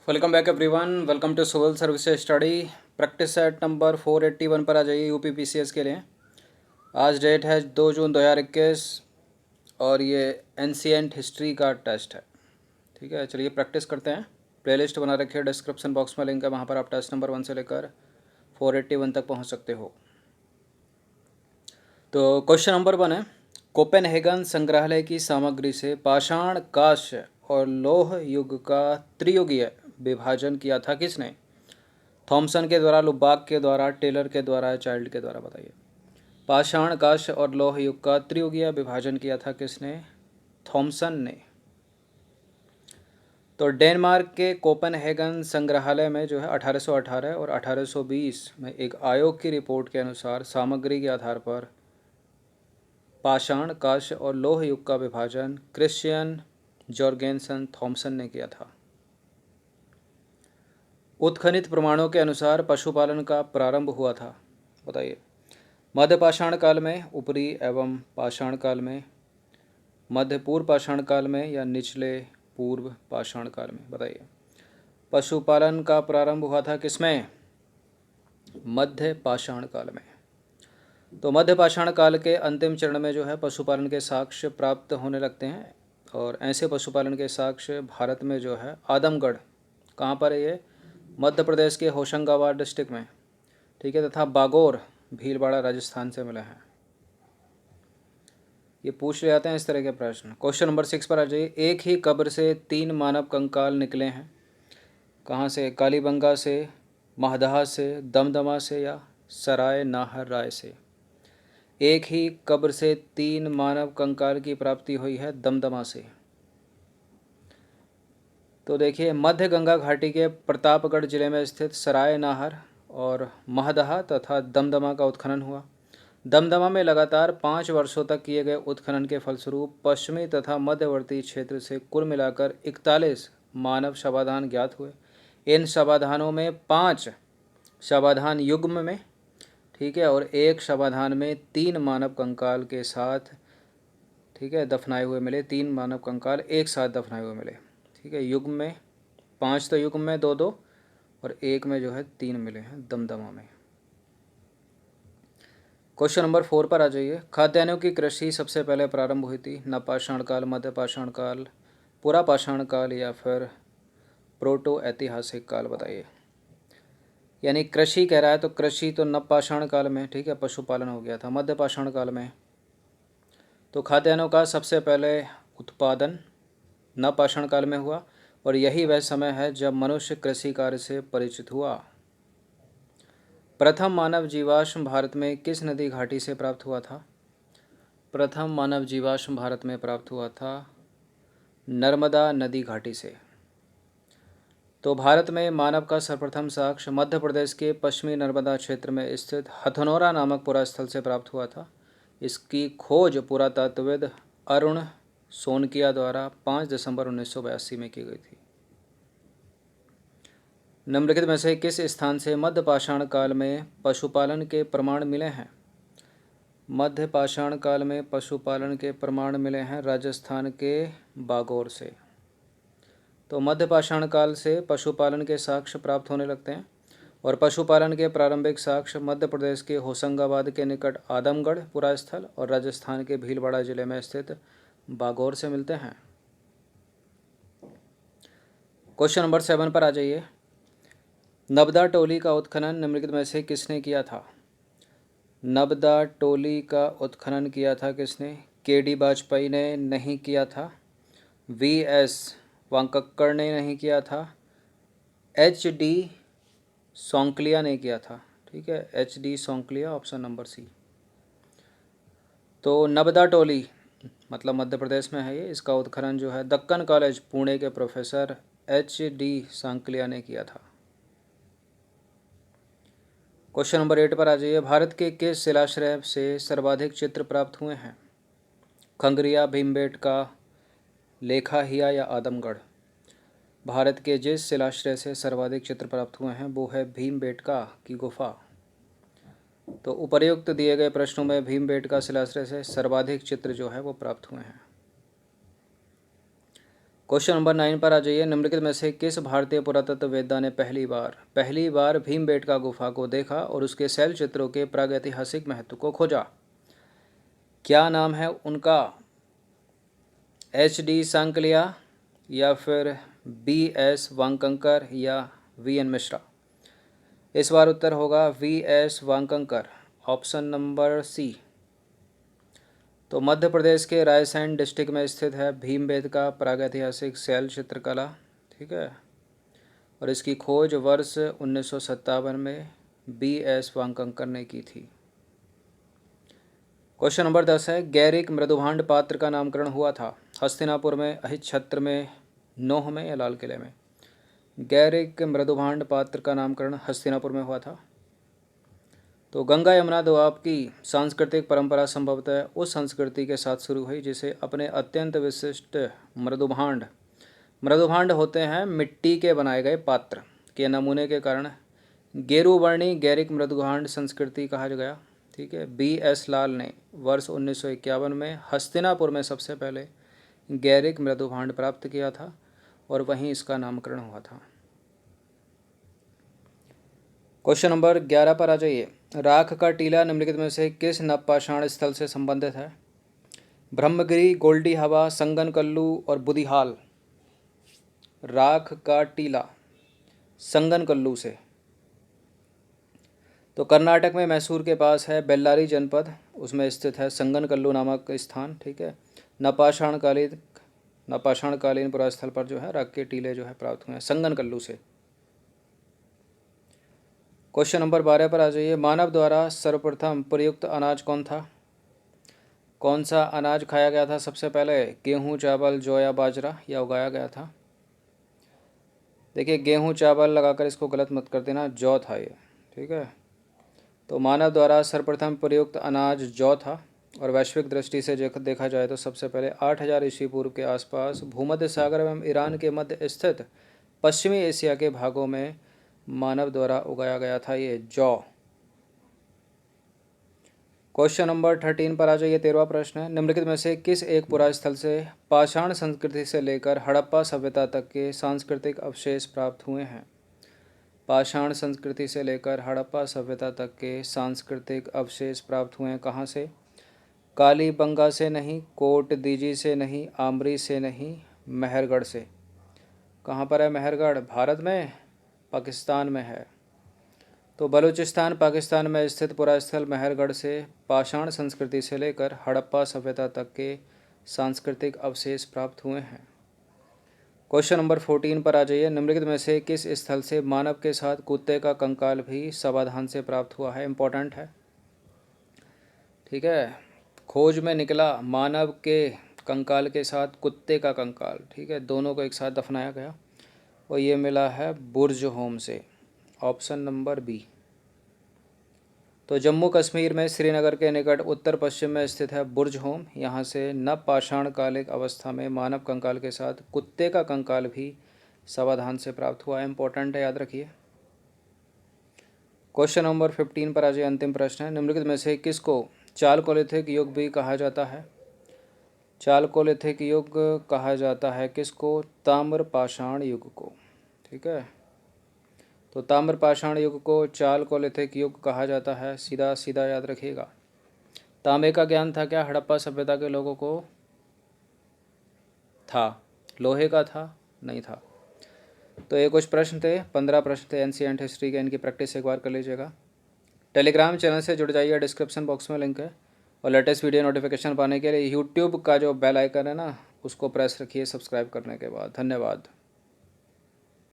Welcome back everyone. Welcome to civil services study. Practice set number 481 पर आ जाइए UP PCS के लिए। आज डेट है 2 जून 2021 और ये एंशिएंट हिस्ट्री का टेस्ट है। ठीक है, चलिए प्रैक्टिस करते हैं। प्लेलिस्ट बना रखी है, डिस्क्रिप्शन बॉक्स में लिंक है, वहाँ पर आप टेस्ट नंबर 1 से लेकर 481 तक पहुँच सकते हो। तो क्वेश्चन नंबर 1 है, कोपेनहेगन संग्रहालय की सामग्री से पाषाण, कांस्य और लौह युग का त्रियुगीय विभाजन किया था किसने? थॉमसन के द्वारा, लुबाक के द्वारा, टेलर के द्वारा, चाइल्ड के द्वारा। बताइए। पाषाण, कांस्य और लौह युग का त्रियुगीय विभाजन किया था किसने? थॉमसन ने। तो डेनमार्क के कोपेनहेगन संग्रहालय में जो है 1818 और 1820 में एक आयोग की रिपोर्ट के अनुसार सामग्री के आधार पर पाषाण, कांस्य और लौह युग का विभाजन क्रिश्चियन जॉर्गेनसन थॉमसन ने किया था। उत्खनित प्रमाणों के अनुसार पशुपालन का प्रारंभ हुआ था। बताइए। मध्य पाषाण काल में, ऊपरी एवं पाषाण काल में, मध्य पूर्व पाषाण काल में या निचले पूर्व पाषाण काल में? बताइए। पशुपालन का प्रारंभ हुआ था किसमें? मध्य पाषाण काल में। तो मध्य पाषाण काल के अंतिम चरण में जो है पशुपालन के साक्ष्य प्राप्त होने लगते हैं और ऐसे पशुपालन के साक्ष्य भारत में जो है आदमगढ़, कहाँ पर है ये? मध्य प्रदेश के होशंगाबाद डिस्ट्रिक्ट में। ठीक है, तथा बागोर, भीलवाड़ा, राजस्थान से मिले हैं। ये पूछ ले जाते हैं इस तरह के प्रश्न। क्वेश्चन नंबर 6 पर आ जाइए। एक ही कब्र से 3 मानव कंकाल निकले हैं, कहाँ से? कालीबंगा से, महदहा से, दमदमा से या सराय नाहर राय से? एक ही कब्र से 3 मानव कंकाल की प्राप्ति हुई है दमदमा से। तो देखिए, मध्य गंगा घाटी के प्रतापगढ़ जिले में स्थित सराय नाहर और महदहा तथा दमदमा का उत्खनन हुआ। दमदमा में लगातार 5 वर्षों तक किए गए उत्खनन के फलस्वरूप पश्चिमी तथा मध्यवर्ती क्षेत्र से कुल मिलाकर 41 मानव शवाधान ज्ञात हुए। इन शवाधानों में 5 शवाधान युग्म में, ठीक है, और एक शवाधान में 3 मानव कंकाल के साथ, ठीक है, दफनाए हुए मिले। 3 मानव कंकाल एक साथ दफनाए हुए मिले। ठीक है, युग्म में 5, तो युग्म में 2-2 और एक में जो है 3 मिले हैं दमदमा में। क्वेश्चन नंबर 4 पर आ जाइए। खाद्यान्नों की कृषि सबसे पहले प्रारंभ हुई थी नवपाषाण काल, मध्य पाषाण काल, पुरा पाषाण काल या फिर प्रोटो ऐतिहासिक काल? बताइए। यानी कृषि कह रहा है तो कृषि तो नवपाषाण काल में, ठीक है, पशुपालन हो गया था मध्य पाषाण काल में। तो खाद्यान्नों का सबसे पहले उत्पादन नवपाषाण काल में हुआ और यही वह समय है जब मनुष्य कृषि कार्य से परिचित हुआ। प्रथम मानव जीवाश्म भारत में किस नदी घाटी से प्राप्त हुआ था? प्रथम मानव जीवाश्म भारत में प्राप्त हुआ था नर्मदा नदी घाटी से। तो भारत में मानव का सर्वप्रथम साक्ष्य मध्य प्रदेश के पश्चिमी नर्मदा क्षेत्र में स्थित हथनोरा नामक पुरास्थल से प्राप्त हुआ था। इसकी खोज पुरातत्वविद अरुण सोनकिया द्वारा 5 दिसंबर 1982 में की गई थी। निम्नलिखित में से किस स्थान से मध्य पाषाण काल में पशुपालन के प्रमाण मिले हैं? मध्य पाषाण काल में पशुपालन के प्रमाण मिले हैं राजस्थान के बागौर से। तो मध्य पाषाण काल से पशुपालन के साक्ष्य प्राप्त होने लगते हैं और पशुपालन के प्रारंभिक साक्ष्य मध्य प्रदेश के होशंगाबाद के निकट आदमगढ़ पुरास्थल और राजस्थान के भीलवाड़ा जिले में स्थित बागौर से मिलते हैं। क्वेश्चन नंबर 7 पर आ जाइए। नबदा टोली का उत्खनन निम्नलिखित में से किसने किया था? नबदा टोली का उत्खनन किया था किसने? के.डी. वाजपेयी ने नहीं किया था, वी.एस. वांकक्कड़ ने नहीं किया था, एच.डी. सोंकलिया ने किया था। ठीक है, H D. Sankalia, option number C. तो नबदा टोली मतलब मध्य प्रदेश में है ये। इसका उत्खनन जो है दक्कन कॉलेज पुणे के प्रोफेसर एच.डी. सोंकलिया ने किया था। क्वेश्चन नंबर 8 पर आ जाइए। भारत के किस शिलाश्रय से सर्वाधिक चित्र प्राप्त हुए हैं? खंगरिया, भीमबेटका, लेखाहिया या आदमगढ़? भारत के जिस शिलाश्रय से सर्वाधिक चित्र प्राप्त हुए हैं वो है भीमबेटका की गुफा। तो उपर्युक्त दिए गए प्रश्नों में भीमबेटका शिलाश्रय से सर्वाधिक चित्र जो है वो प्राप्त हुए हैं। क्वेश्चन नंबर 9 पर आ जाइए। निम्नलिखित में से किस भारतीय पुरातत्ववेत्ता ने पहली बार भीमबेटका गुफा को देखा और उसके शैल चित्रों के प्रागैतिहासिक महत्व को खोजा? क्या नाम है उनका? HD सांकलिया या फिर BS वांकंकर या VN मिश्रा? इस बार उत्तर होगा VS वांकंकर, ऑप्शन नंबर सी। तो मध्य प्रदेश के रायसेन डिस्ट्रिक्ट में स्थित है भीमबेटका प्रागैतिहासिक शैल चित्रकला, ठीक है। और इसकी खोज वर्ष 1957 में BS वांकंकर ने की थी। क्वेश्चन नंबर 10 है, गैरिक मृदुभांड पात्र का नामकरण हुआ था? हस्तिनापुर में, अहिच्छत्र में, नोह में या लाल किले में? गैरिक मृदुभांड पात्र का नामकरण हस्तिनापुर में हुआ था। तो गंगा यमुना दोआब की सांस्कृतिक परंपरा संभवतः उस संस्कृति के साथ शुरू हुई जिसे अपने अत्यंत विशिष्ट मृदुभांड होते हैं मिट्टी के बनाए गए पात्र के नमूने के कारण गेरुवर्णी गैरिक मृदुभांड संस्कृति कहा गया, ठीक है। BS लाल ने वर्ष 1951 में हस्तिनापुर में सबसे पहले गैरिक मृदुभांड प्राप्त किया था और वहीं इसका नामकरण हुआ था। क्वेश्चन नंबर 11 पर आ जाइए। राख का टीला निम्नलिखित में से किस नवपाषाण स्थल से संबंधित है? ब्रह्मगिरी, गोल्डी हवा, संगनकल्लू और बुदिहाल। राख का टीला संगनकल्लू से। तो कर्नाटक में मैसूर के पास है बेल्लारी जनपद, उसमें स्थित है संगनकल्लू नामक स्थान, ठीक है। नवपाषाणकालीन पुरास्थल पर जो है राख के टीले जो है प्राप्त हुए हैं संगनकल्लू से। क्वेश्चन नंबर 12 पर आ जाइए। मानव द्वारा सर्वप्रथम प्रयुक्त अनाज कौन था? कौन सा अनाज खाया गया था सबसे पहले? गेहूँ, चावल, जौ या बाजरा या उगाया गया था? देखिए गेहूँ चावल लगाकर इसको गलत मत कर देना, जौ था ये, ठीक है। तो मानव द्वारा सर्वप्रथम प्रयुक्त अनाज जौ था और वैश्विक दृष्टि से देखा जाए तो सबसे पहले 8000 ईस्वी पूर्व के आसपास भूमध्य सागर एवं ईरान के मध्य स्थित पश्चिमी एशिया के भागों में मानव द्वारा उगाया गया था ये जौ। क्वेश्चन नंबर 13 पर आ जाइए। 13वां प्रश्न है, निम्नलिखित में से किस एक पुरास्थल से पाषाण संस्कृति से लेकर हड़प्पा सभ्यता तक के सांस्कृतिक अवशेष प्राप्त हुए हैं? पाषाण संस्कृति से लेकर हड़प्पा सभ्यता तक के सांस्कृतिक अवशेष प्राप्त हुए हैं कहाँ से? कालीबंगा से नहीं, कोट दीजी से नहीं, आमरी से नहीं, मेहरगढ़ से। कहाँ पर है मेहरगढ़? भारत में, पाकिस्तान में है। तो बलूचिस्तान पाकिस्तान में स्थित पुरास्थल मेहरगढ़ से पाषाण संस्कृति से लेकर हड़प्पा सभ्यता तक के सांस्कृतिक अवशेष प्राप्त हुए हैं। क्वेश्चन नंबर 14 पर आ जाइए। निम्नलिखित में से किस स्थल से मानव के साथ कुत्ते का कंकाल भी सावधान से प्राप्त हुआ है? इम्पोर्टेंट है, ठीक है। खोज में निकला मानव के कंकाल के साथ कुत्ते का कंकाल, ठीक है, दोनों को एक साथ दफनाया गया और ये मिला है बुर्ज होम से, ऑप्शन नंबर बी। तो जम्मू कश्मीर में श्रीनगर के निकट उत्तर पश्चिम में स्थित है बुर्ज होम। यहाँ से नवपाषाण कालिक अवस्था में मानव कंकाल के साथ कुत्ते का कंकाल भी सावधान से प्राप्त हुआ है। इम्पोर्टेंट है, याद रखिए। क्वेश्चन नंबर 15 पर आज अंतिम प्रश्न है। निम्नलिखित में से किसको चालकोलिथिक युग भी कहा जाता है? चालकोलिथिक युग कहा जाता है किसको? ताम्रपाषाण युग को, ठीक है। तो ताम्रपाषाण युग को चालकोलिथिक युग कहा जाता है, सीधा सीधा याद रखिएगा। तांबे का ज्ञान था क्या हड़प्पा सभ्यता के लोगों को? था। लोहे का था? नहीं था। तो ये कुछ प्रश्न थे, 15 प्रश्न थे एंशिएंट हिस्ट्री के। इनकी प्रैक्टिस एक बार कर लीजिएगा। टेलीग्राम चैनल से जुड़ जाइए, डिस्क्रिप्शन बॉक्स में लिंक है। और लेटेस्ट वीडियो नोटिफिकेशन पाने के लिए यूट्यूब का जो बेल आइकन है ना, उसको प्रेस रखिए सब्सक्राइब करने के बाद। धन्यवाद।